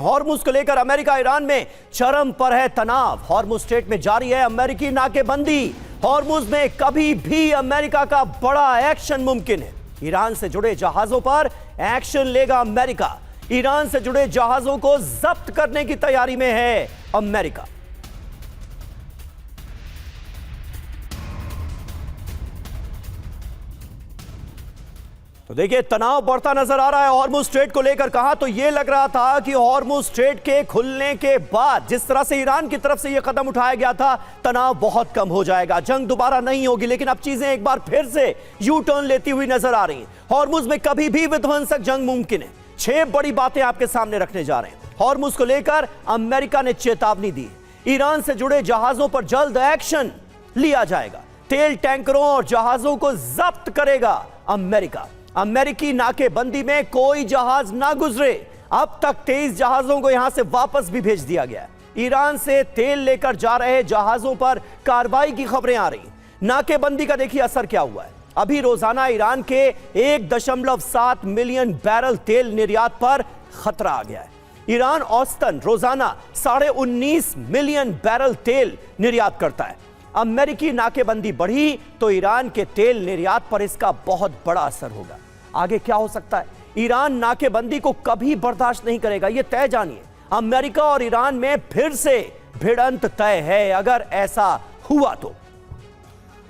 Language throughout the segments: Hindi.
हॉर्मुज को लेकर अमेरिका ईरान में चरम पर है तनाव। हॉर्मुज स्ट्रेट में जारी है अमेरिकी नाकेबंदी। हॉर्मुज में कभी भी अमेरिका का बड़ा एक्शन मुमकिन है। ईरान से जुड़े जहाजों पर एक्शन लेगा अमेरिका। ईरान से जुड़े जहाजों को जब्त करने की तैयारी में है अमेरिका। तो देखिए, तनाव बढ़ता नजर आ रहा है हॉर्मुज स्ट्रेट को लेकर। कहा तो यह लग रहा था कि हॉर्मुज स्ट्रेट के खुलने के बाद जिस तरह से ईरान की तरफ से यह कदम उठाया गया था, तनाव बहुत कम हो जाएगा, जंग दोबारा नहीं होगी। लेकिन अब चीजें एक बार फिर से यू टर्न लेती हुई नजर आ रही हैं। हॉर्मुज में कभी भी विध्वंसक जंग मुमकिन है। 6 बड़ी बातें आपके सामने रखने जा रहे हैं। हॉर्मुज को लेकर अमेरिका ने चेतावनी दी। ईरान से जुड़े जहाजों पर जल्द एक्शन लिया जाएगा। तेल टैंकरों और जहाजों को जब्त करेगा अमेरिका। अमेरिकी नाकेबंदी में कोई जहाज ना गुजरे। अब तक 23 जहाजों को यहां से वापस भी भेज दिया गया है। ईरान से तेल लेकर जा रहे जहाजों पर कार्रवाई की खबरें आ रही। नाकेबंदी का देखिए असर क्या हुआ है। अभी रोजाना ईरान के 1.7 मिलियन बैरल तेल निर्यात पर खतरा आ गया है। ईरान औसतन रोजाना 19.5 मिलियन बैरल तेल निर्यात करता है। अमेरिकी नाकेबंदी बढ़ी तो ईरान के तेल निर्यात पर इसका बहुत बड़ा असर होगा। आगे क्या हो सकता है? ईरान नाकेबंदी को कभी बर्दाश्त नहीं करेगा, यह तय जानिए। अमेरिका और ईरान में फिर से भिड़ंत तय है अगर ऐसा हुआ तो।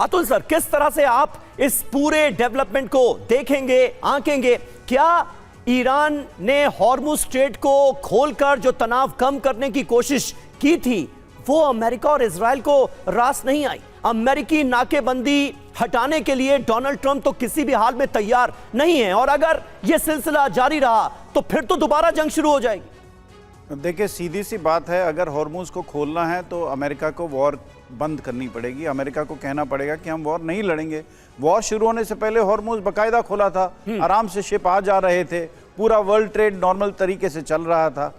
अतुल सर, किस तरह से आप इस पूरे डेवलपमेंट को देखेंगे, आंकेंगे? क्या ईरान ने हॉर्मुज स्ट्रेट को खोलकर जो तनाव कम करने की कोशिश की थी वो अमेरिका और इजराइल को रास नहीं आई? अमेरिकी नाकेबंदी हटाने के लिए डोनाल्ड ट्रंप तो किसी भी हाल में तैयार नहीं है, और अगर यह सिलसिला जारी रहा तो फिर तो दोबारा जंग शुरू हो जाएगी। देखिए, सीधी सी बात है, अगर हॉर्मुज को खोलना है तो अमेरिका को वॉर बंद करनी पड़ेगी। अमेरिका को कहना पड़ेगा कि हम वॉर नहीं लड़ेंगे। वॉर शुरू होने से पहले हॉर्मुज बाकायदा खोला था, आराम से शिप आ जा रहे थे, पूरा वर्ल्ड ट्रेड नॉर्मल तरीके से चल रहा था,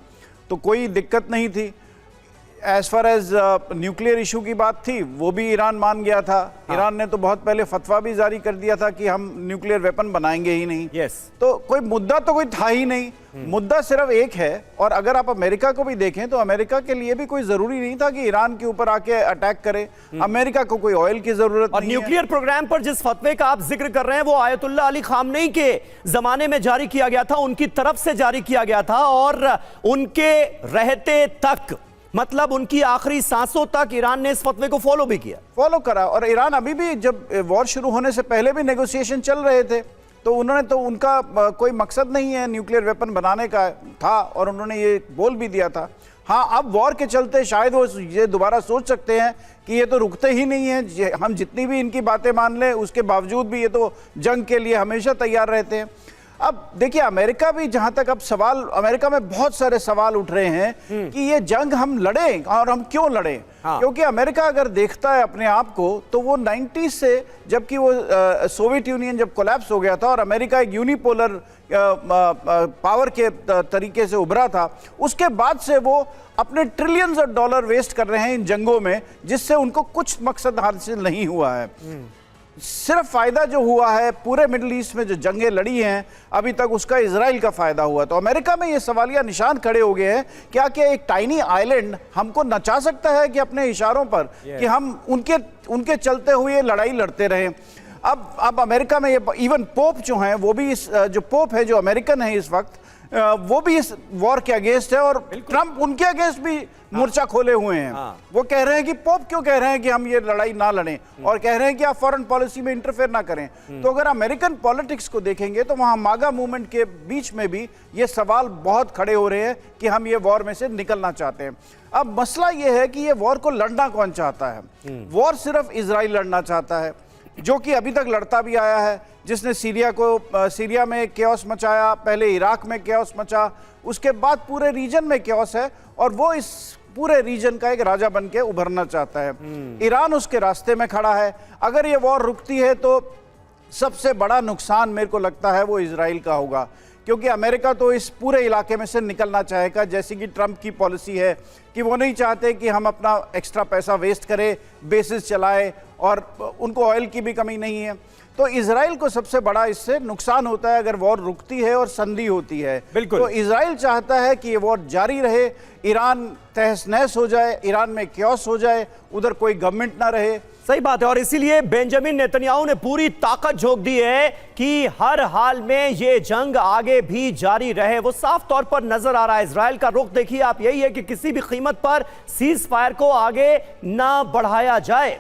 तो कोई दिक्कत नहीं थी। As far as nuclear issue की बात थी, वो भी ईरान मान गया था। ईरान ने तो बहुत पहले फतवा भी जारी कर दिया था कि हम न्यूक्लियर वेपन बनाएंगे ही नहीं। तो कोई मुद्दा तो कोई था ही नहीं। मुद्दा सिर्फ एक है। और अगर आप अमेरिका को भी देखें तो अमेरिका के लिए भी कोई जरूरी नहीं था कि ईरान के ऊपर आके अटैक करे। अमेरिका को कोई ऑयल की जरूरत नहीं है। न्यूक्लियर प्रोग्राम पर जिस फतवे का आप जिक्र कर रहे हैं वो आयतुल्लाह अली खामनेई के जमाने में जारी किया गया था, उनकी तरफ से जारी किया गया था, और उनके रहते तक, मतलब उनकी आखिरी सांसों तक ईरान ने इस फतवे को फॉलो भी किया, फॉलो करा। और ईरान अभी भी, जब वॉर शुरू होने से पहले भी नेगोशिएशन चल रहे थे, तो उन्होंने तो, उनका कोई मकसद नहीं है न्यूक्लियर वेपन बनाने का था, और उन्होंने ये बोल भी दिया था। हाँ, अब वॉर के चलते शायद वो ये दोबारा सोच सकते हैं कि ये तो रुकते ही नहीं है, हम जितनी भी इनकी बातें मान लें उसके बावजूद भी ये तो जंग के लिए हमेशा तैयार रहते हैं। अब देखिए, अमेरिका भी, जहां तक अब सवाल, अमेरिका में बहुत सारे सवाल उठ रहे हैं कि ये जंग हम लड़ें और हम क्यों लड़ें। क्योंकि अमेरिका अगर देखता है अपने आप को तो वो 90s से, जबकि वो सोवियत यूनियन जब कोलैप्स हो गया था और अमेरिका एक यूनिपोलर पावर के तरीके से उभरा था, उसके बाद से वो अपने ट्रिलियंस ऑफ डॉलर वेस्ट कर रहे हैं इन जंगों में, जिससे उनको कुछ मकसद हासिल नहीं हुआ है। सिर्फ फायदा जो हुआ है पूरे मिडिल ईस्ट में जो जंगें लड़ी हैं अभी तक, उसका इजराइल का फायदा हुआ। तो अमेरिका में ये सवालिया निशान खड़े हो गए हैं, क्या एक टाइनी आइलैंड हमको नचा सकता है कि अपने इशारों पर कि हम उनके चलते हुए लड़ाई लड़ते रहें। अब अमेरिका में ये इवन पोप जो हैं, वो भी जो पोप है जो अमेरिकन है इस वक्त, वो भी इस वॉर के अगेंस्ट है, और ट्रंप उनके अगेंस्ट भी मोर्चा खोले हुए हैं। वो कह रहे हैं कि पोप क्यों कह रहे हैं कि हम ये लड़ाई ना लड़ें, और कह रहे हैं कि आप फॉरेन पॉलिसी में इंटरफेयर ना करें। तो अगर अमेरिकन पॉलिटिक्स को देखेंगे तो वहां मागा मूवमेंट के बीच में भी ये सवाल बहुत खड़े हो रहे हैं कि हम ये वॉर में से निकलना चाहते हैं। अब मसला ये है कि ये वॉर को लड़ना कौन चाहता है? वॉर सिर्फ इजराइल लड़ना चाहता है, जो कि अभी तक लड़ता भी आया है, जिसने सीरिया में केओस मचाया, पहले इराक में केओस मचा, उसके बाद पूरे रीजन में केओस है, और वो इस पूरे रीजन का एक राजा बन के उभरना चाहता है। ईरान उसके रास्ते में खड़ा है। अगर ये वॉर रुकती है तो सबसे बड़ा नुकसान मेरे को लगता है वो इजराइल का होगा, क्योंकि अमेरिका तो इस पूरे इलाके में से निकलना चाहेगा, जैसे कि ट्रंप की पॉलिसी है कि वो नहीं चाहते कि हम अपना एक्स्ट्रा पैसा वेस्ट करें, बेसिस चलाए, और उनको ऑयल की भी कमी नहीं है। तो इजराइल को सबसे बड़ा इससे नुकसान होता है अगर वॉर रुकती है और संधि होती है। बिल्कुल। तो इजराइल चाहता है कि ये वॉर जारी रहे, ईरान तहस नहस हो जाए, ईरान में क्योस हो जाए, उधर कोई गवर्नमेंट ना रहे। सही बात है, और इसीलिए बेंजामिन नेतन्याहू ने पूरी ताकत झोंक दी है कि हर हाल में ये जंग आगे भी जारी रहे। वो साफ तौर पर नजर आ रहा है। इजराइल का रुख देखिए आप, यही है कि किसी भी कीमत पर सीज फायर को आगे ना बढ़ाया जाए।